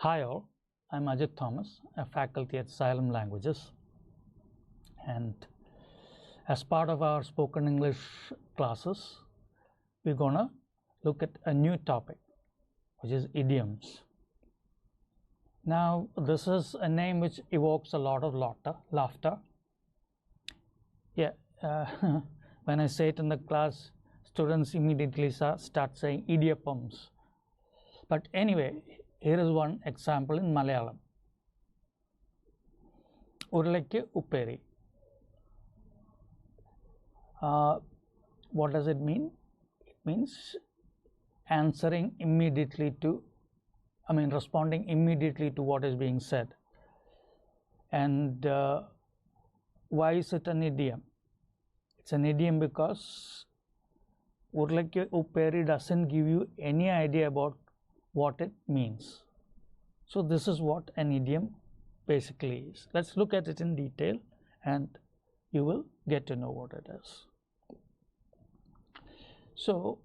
Hi all, I'm Ajit Thomas, a faculty at Xylem Languages, and as part of our spoken English classes, we're gonna look at a new topic, which is idioms. Now, this is a name which evokes a lot of laughter. Yeah, when I say it in the class, students immediately start saying idioms. But anyway, here is one example in Malayalam. Urlekku upperi. What does it mean? It means answering immediately to, responding immediately to what is being said. And why is it an idiom? It's an idiom because Urlekku upperi doesn't give you any idea about what it means. So this is what an idiom basically is. Let's look at it in detail and you will get to know what it is. So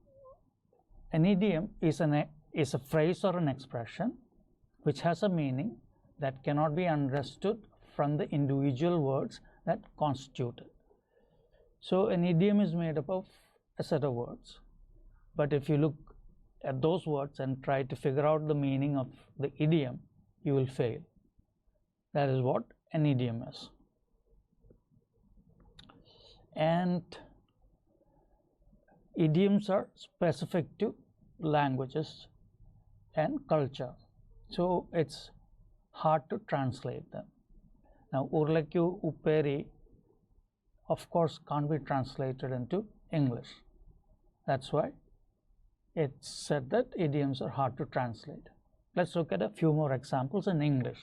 an idiom is a phrase or an expression which has a meaning that cannot be understood from the individual words that constitute it. So an idiom is made up of a set of words, but if you look at those words and try to figure out the meaning of the idiom, you will fail. That is what an idiom is. And idioms are specific to languages and culture, so it's hard to translate them. Now, Urlekku upperi, of course, can't be translated into English. That's why it's said that idioms are hard to translate. Let's look at a few more examples in English.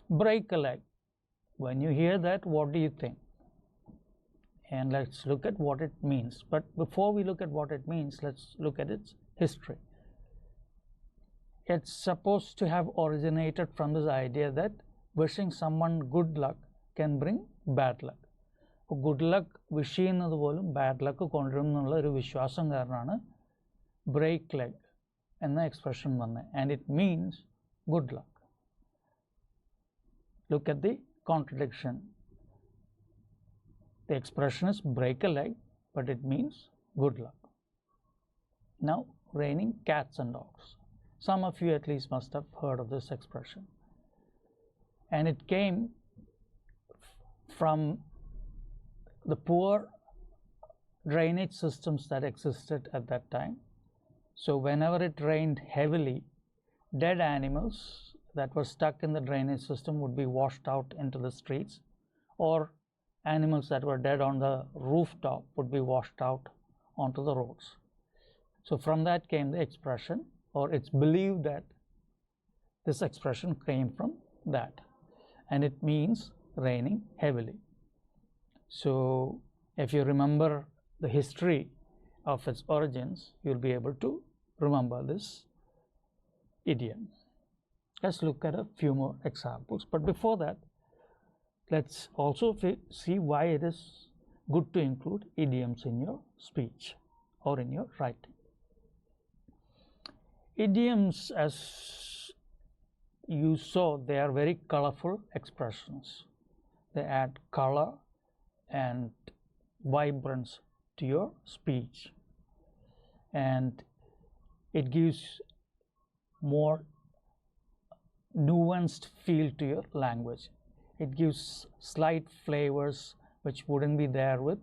Break a leg. When you hear that, what do you think? And let's look at what it means. But before we look at what it means, let's look at its history. It's supposed to have originated from this idea that wishing someone good luck can bring bad luck. Good luck wish ചെയ്യുന്നത് പോലും bad luck കൊണ്ടുവരുന്നുള്ള ഒരു വിശ്വാസം കാരണമാണ് break leg എന്ന expression വന്നത്, and it means good luck. Look at the contradiction. The expression is break a leg, but it means good luck. Now, raining cats and dogs. Some of you at least must have heard of this expression. And it came from the poor drainage systems that existed at that time. So whenever it rained heavily, dead animals that were stuck in the drainage system would be washed out into the streets, or animals that were dead on the rooftop would be washed out onto the roads. So from that came the expression, or it's believed that this expression came from that, and it means raining heavily. So if you remember the history of its origins, you'll be able to remember this idiom. Let's look at a few more examples, but before that, let's also see why it is good to include idioms in your speech or in your writing. Idioms, as you saw, they are very colorful expressions. They add color and vibrance to your speech, and it gives more nuanced feel to your language. It gives slight flavors which wouldn't be there with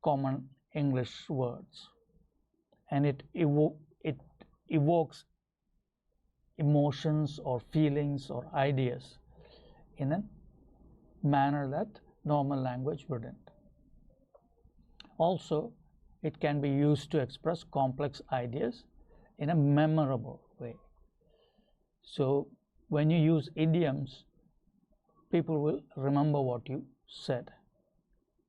common English words, and it evokes emotions or feelings or ideas in a manner that normal language wouldn't. Also, it can be used to express complex ideas in a memorable way. So when you use idioms, people will remember what you said.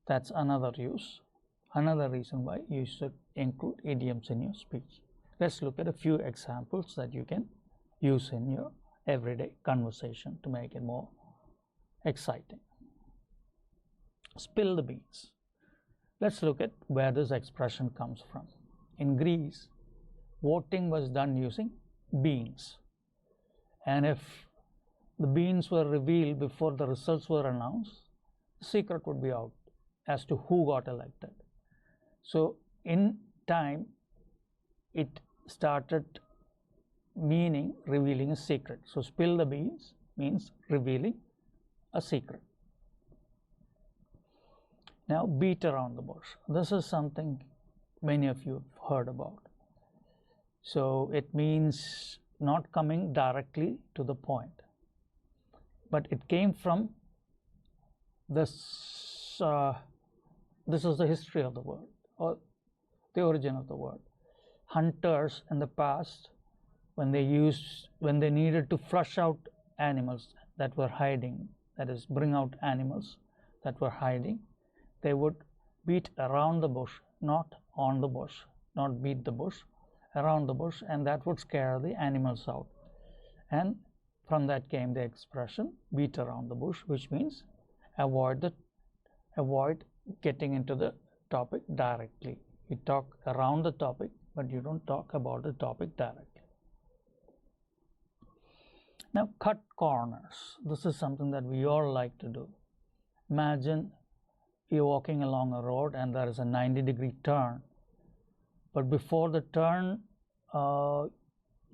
That's another reason why you should include idioms in your speech. Let's look at a few examples that you can use in your everyday conversation to make it more exciting. Spill the beans. Let's look at where this expression comes from. In Greece, voting was done using beans. And if the beans were revealed before the results were announced, the secret would be out as to who got elected. So in time, it started meaning revealing a secret. So spill the beans means revealing a secret. Now beat around the bush. This is something many of you have heard about. So it means not coming directly to the point, but it came from this. This is the history of the word, or the origin of the word. Hunters in the past, when they needed to flush out animals that were hiding, that is, bring out animals that were hiding, they would beat around the bush, not on the bush, not beat the bush, around the bush, and that would scare the animals out. And from that came the expression beat around the bush, which means avoid getting into the topic directly. You talk around the topic, but you don't talk about the topic directly. Now, cut corners. This is something that we all like to do. Imagine you're walking along a road and there is a 90-degree turn, but before the turn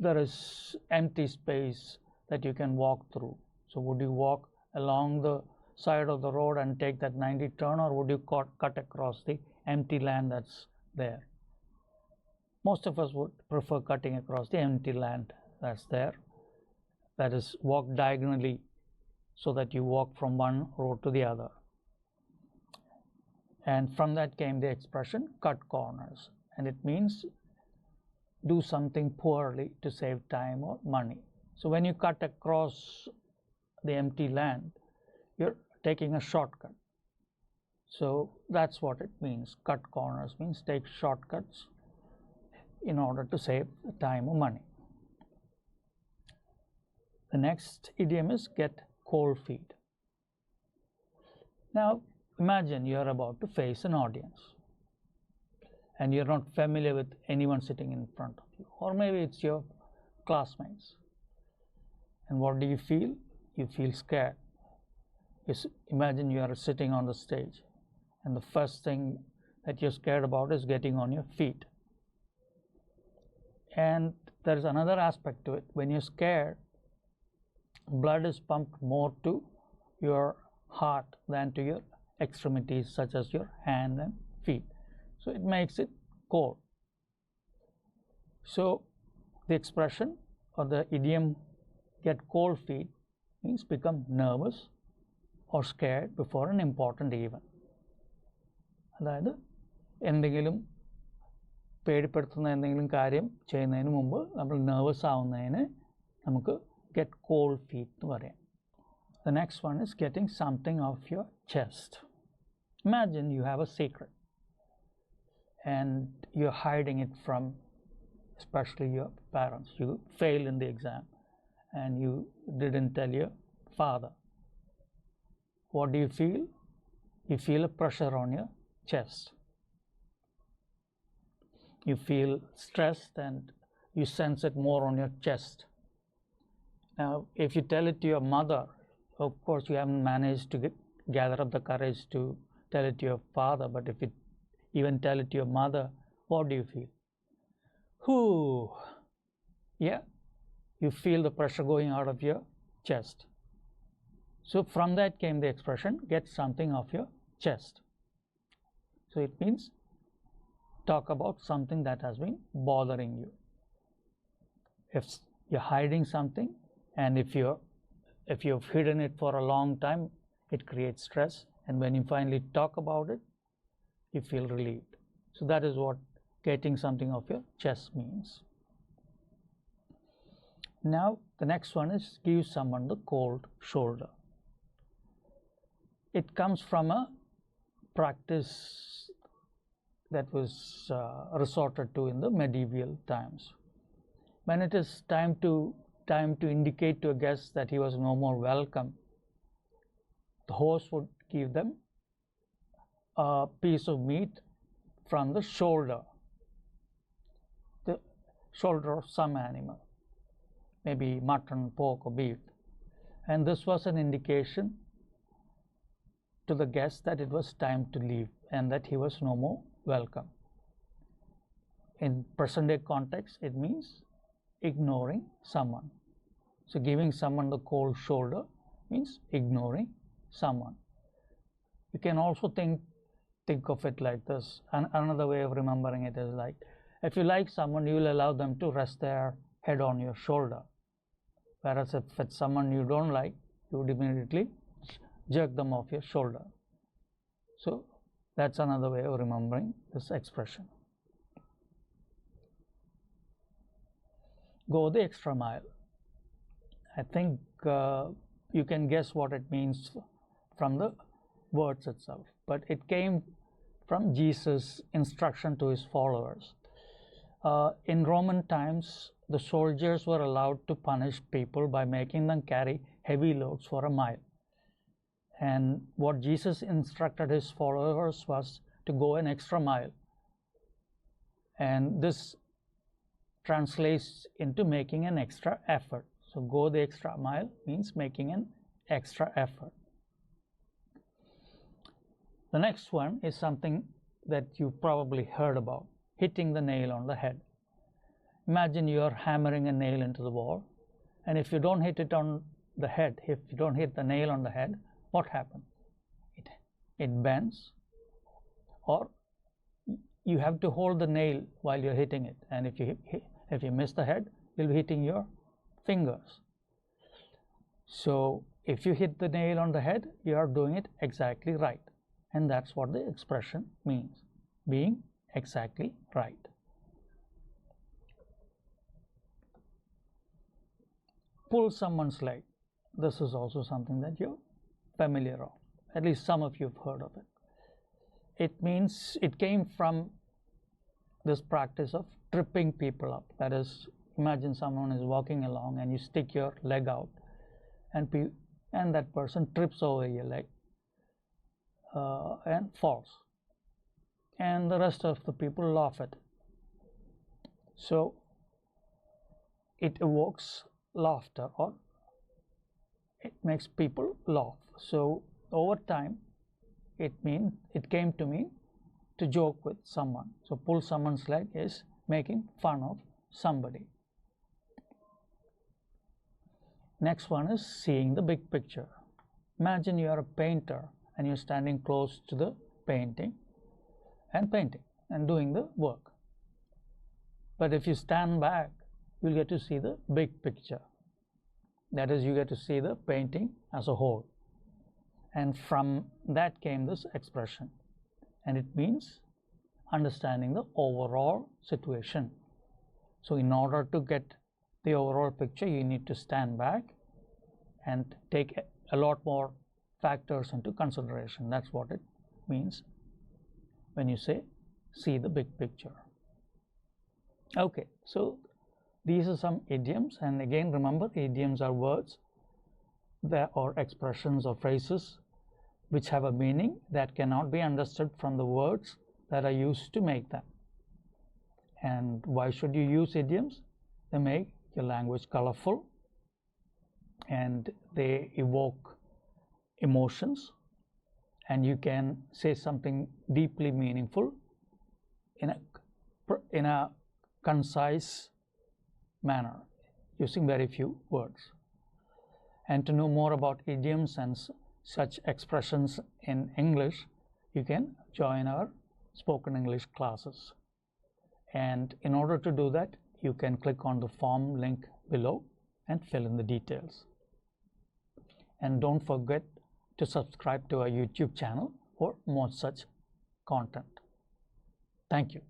there is empty space that you can walk through. So would you walk along the side of the road and take that 90 turn, or would you cut across the empty land that's there? Most of us would prefer cutting across the empty land that's there. That is, walk diagonally so that you walk from one road to the other. And from that came the expression cut corners, and it means do something poorly to save time or money. So when you cut across the empty land, you're taking a shortcut. So that's what it means. Cut corners means take shortcuts in order to save time or money. The next idiom is get cold feet. Now imagine you're about to face an audience and you're not familiar with anyone sitting in front of you, or maybe it's your classmates. And what do you feel? You feel scared. Imagine you are sitting on the stage and the first thing that you're scared about is getting on your feet. And there is another aspect to it. When you're scared, blood is pumped more to your heart than to your extremities, such as your hand and feet. So it makes it cold. So the expression or the idiom get cold feet means become nervous or scared before an important event. അതായത് എന്തെങ്കിലും പേടിപ്പെടുത്തുന്ന എന്തെങ്കിലും കാര്യം ചെയ്യുന്നതിന് മുമ്പ് നമ്മൾ nervous ആവുന്നതിന് നമുക്ക് get cold feet എന്ന് പറയാം. The next one is getting something off your chest. Imagine you have a secret and you're hiding it from especially your parents. You failed in the exam and you didn't tell your father. What do you feel? You feel a pressure on your chest. You feel stressed and you sense it more on your chest. Now, if you tell it to your mother, of course you haven't managed to gather up the courage to tell it to your father, but if you even tell it to your mother, what do you feel? Whoo! Yeah, you feel the pressure going out of your chest. So from that came the expression, get something off your chest. So it means talk about something that has been bothering you. If you're hiding something, and if you've hidden it for a long time, it creates stress, and when you finally talk about it, you feel relieved. So that is what getting something off your chest means. Now the next one is give someone the cold shoulder. It comes from a practice that was resorted to in the medieval times. When it is time to indicate to a guest that he was no more welcome, the host would give them a piece of meat from the shoulder of some animal. maybe mutton, pork, or beef. And this was an indication to the guest that it was time to leave and that he was no more welcome. In present day context, it means ignoring someone. So giving someone the cold shoulder means ignoring someone. You can also think of it like this. And another way of remembering it is like, if you like someone, you will allow them to rest their head on your shoulder. Whereas if it's someone you don't like, you would immediately jerk them off your shoulder. So that's another way of remembering this expression. Go the extra mile. I think you can guess what it means from the words itself, but it came from Jesus' instruction to his followers. In Roman times, the soldiers were allowed to punish people by making them carry heavy loads for a mile. And what Jesus instructed his followers was to go an extra mile. And this translates into making an extra effort. So go the extra mile means making an extra effort. The next one is something that you probably heard about, hitting the nail on the head. Imagine you are hammering a nail into the wall, and if you don't hit it on the head, if you don't hit the nail on the head, what happens? It bends, or you have to hold the nail while you're hitting it, and if you miss the head, you'll be hitting your fingers. So if you hit the nail on the head, you are doing it exactly right, and that's what the expression means, being exactly right. Pull someone's leg. This is also something that you're familiar of. At least some of you have heard of it. It means it came from this practice of tripping people up. That is, imagine someone is walking along and you stick your leg out, and that person trips over your leg and falls. And the rest of the people laugh at it. So it evokes laughter, or it makes people laugh. So over time, it came to mean to joke with someone. So pull someone's leg is making fun of somebody. Next one is seeing the big picture. Imagine you are a painter and you're standing close to the painting and doing the work. But if you stand back, you'll get to see the big picture. That is, you get to see the painting as a whole. And from that came this expression. And it means understanding the overall situation. So in order to get the overall picture, you need to stand back and take a lot more factors into consideration. That's what it means when you say see the big picture. Okay, so these are some idioms, and again remember, idioms are words or expressions or phrases which have a meaning that cannot be understood from the words that are used to make them. And why should you use idioms? They make your language colorful and they evoke emotions, and you can say something deeply meaningful in a concise manner using very few words. And to know more about idioms and such expressions in English, you can join our spoken English classes. And in order to do that, you can click on the form link below and fill in the details. And don't forget to subscribe to our YouTube channel for more such content. Thank you.